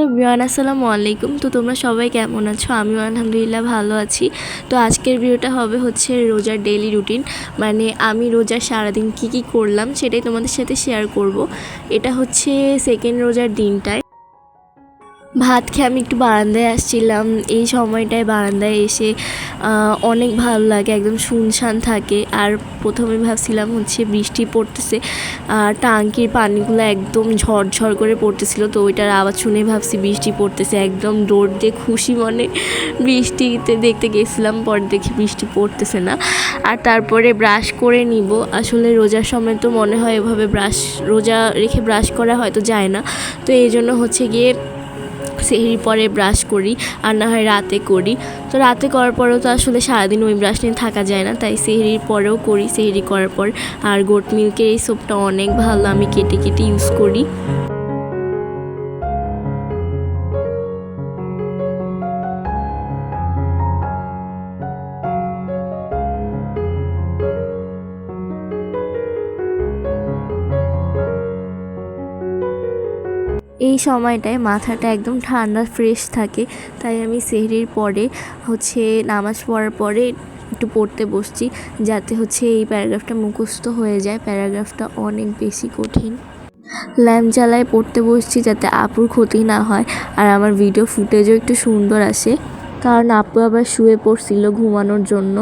Everyone, আসসালামু আলাইকুম। তো তোমরা সবাই কেমন আছো? আমিও আলহামদুলিল্লাহ ভালো আছি। তো আজকের ভিডিওটা হবে হচ্ছে রোজার ডেইলি রুটিন, মানে আমি রোজার সারাদিন কি করলাম সেটাই তোমাদের সাথে শেয়ার করব। এটা হচ্ছে সেকেন্ড রোজার দিনটায়। ভাত খেয়ে আমি একটু বারান্দায় আসছিলাম। এই সময়টায় বারান্দায় এসে অনেক ভালো লাগে, একদম শুনশান থাকে। আর প্রথমে ভাবছিলাম হচ্ছে বৃষ্টি পড়তেছে, আর টাঙ্কির পানিগুলো একদম ঝরঝর করে পড়তেছিল, তো ওইটার আওয়াজ শুনে ভাবছি বৃষ্টি পড়তেছে। একদম দৌড় দিয়ে খুশি মনে বৃষ্টিতে দেখতে গেছিলাম, পরে দেখি বৃষ্টি পড়তেছে না। আর তারপরে ব্রাশ করে নিব। আসলে রোজার সময় তো মনে হয় এভাবে রোজা রেখে ব্রাশ করা হয়তো যায় না, তো এই জন্য হচ্ছে গিয়ে সেহরির পরে ব্রাশ করি, আর না হয় রাতে করি। তো রাতে করার পরেও তো আসলে সারাদিন ওই ব্রাশ নিয়ে থাকা যায় না, তাই সেহরির পরেও করি, সেহরি করার পর। আর গোট মিল্কের এই সোপটা অনেক ভালো, আমি কেটে কেটে ইউজ করি। এই সময়টায় মাথাটা একদম ঠান্ডা ফ্রেশ থাকে, তাই আমি সেহরির পরে হচ্ছে নামাজ পড়ার পরে একটু পড়তে বসছি, যাতে হচ্ছে এই প্যারাগ্রাফটা মুখস্থ হয়ে যায়। প্যারাগ্রাফটা অনেক বেশি কঠিন। ল্যাম্প জ্বালায় পড়তে বসছি যাতে আপুর ক্ষতি না হয়, আর আমার ভিডিও ফুটেজও একটু সুন্দর আসে। কারণ আপু আবার শুয়ে পড়ছিল ঘুমানোর জন্য।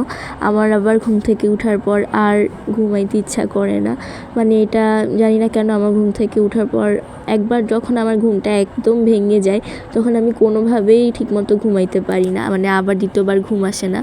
আমার আবার ঘুম থেকে ওঠার পর আর ঘুমাইতে ইচ্ছা করে না, মানে এটা জানি না কেন। আমার ঘুম থেকে ওঠার পর একবার যখন আমার ঘুমটা একদম ভেঙে যায়, তখন আমি কোনোভাবেই ঠিকমতো ঘুমাইতে পারি না, মানে আবার দ্বিতীয়বার ঘুম আসে না।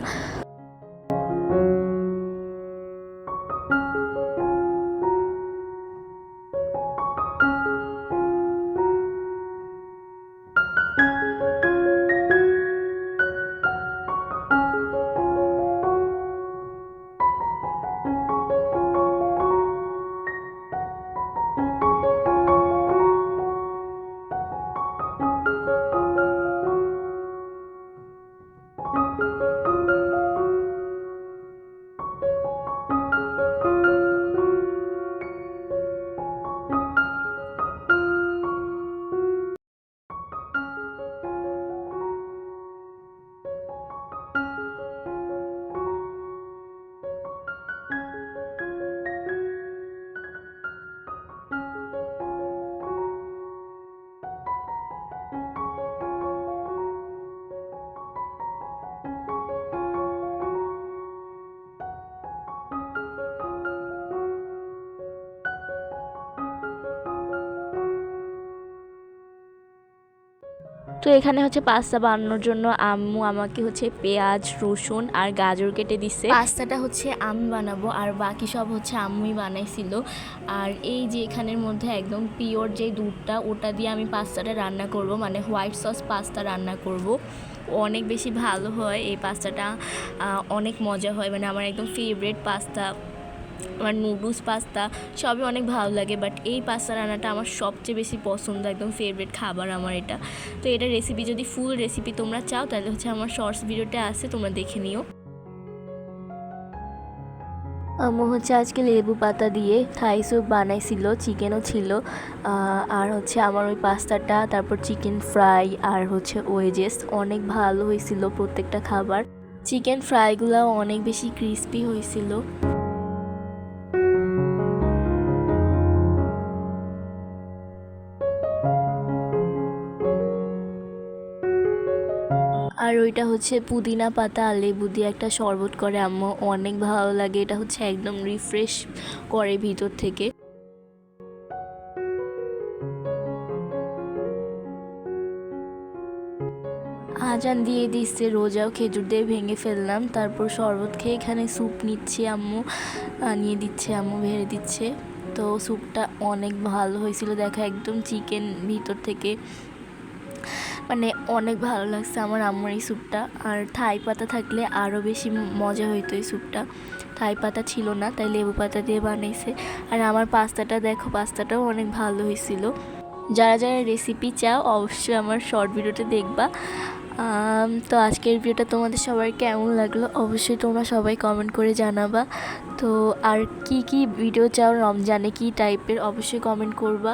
তো এখানে হচ্ছে পাস্তা বানানোর জন্য আম্মু আমাকে হচ্ছে পেঁয়াজ, রসুন আর গাজর কেটে দিচ্ছে। পাস্তাটা হচ্ছে আমি বানাবো, আর বাকি সব হচ্ছে আম্মুই বানাইছিল। আর এই যে এখানের মধ্যে একদম পিওর যে দুধটা, ওটা দিয়ে আমি পাস্তাটা রান্না করব, মানে হোয়াইট সস পাস্তা রান্না করব। অনেক বেশি ভালো হয় এই পাস্তাটা, অনেক মজা হয়, মানে আমার একদম ফেভারিট পাস্তা। আমার নুডলস পাস্তা সবই অনেক ভালো লাগে, বাট এই পাস্তা রান্নাটা আমার সবচেয়ে বেশি পছন্দ, একদম ফেভারিট খাবার আমার এটা। তো এটা রেসিপি, যদি ফুল রেসিপি তোমরা চাও তাহলে হচ্ছে আমার শর্টস ভিডিওতে আছে, তোমরা দেখে নিও। আম্মু হচ্ছে আজকে লেবু পাতা দিয়ে থাই স্যুপ বানাইছিল, চিকেনও ছিল। আর হচ্ছে আমার ওই পাস্তাটা, তারপর চিকেন ফ্রাই, আর হচ্ছে ওয়েজেস অনেক ভালো হয়েছিল প্রত্যেকটা খাবার। চিকেন ফ্রাইগুলো অনেক বেশি ক্রিস্পি হয়েছিল। আর ওইটা হচ্ছে পুদিনা পাতা আর লেবু দিয়ে একটা শরবত করে আম্মু, অনেক ভালো লাগে। এটা হচ্ছে একদম রিফ্রেশ করে ভিতর থেকে। আজান দিয়ে দিচ্ছে, রোজাও খেজুর দিয়ে ভেঙে ফেললাম। তারপর শরবত খেয়ে এখানে স্যুপ নিচ্ছি, আম্মু নিয়ে দিচ্ছে, আম্মু ভেড়ে দিচ্ছে। তো স্যুপটা অনেক ভালো হয়েছিল, দেখা একদম চিকেন ভিতর থেকে, মানে অনেক ভালো লাগছে আমার আম্মুর এই স্যুপটা। আর থাই পাতা থাকলে আরও বেশি মজা হইতো এই স্যুপটা। থাই পাতা ছিল না, তাই লেবু পাতা দিয়ে বানাইছে। আর আমার পাস্তাটা দেখো, পাস্তাটাও অনেক ভালো হয়েছিল। যারা যারা রেসিপি চাও অবশ্যই আমার শর্ট ভিডিওটা দেখবা। তো আজকের ভিডিওটা তোমাদের সবার কেমন লাগলো অবশ্যই তোমরা সবাই কমেন্ট করে জানাবা। তো আর কি ভিডিও চাও, রমজানে কি টাইপের, অবশ্যই কমেন্ট করবা।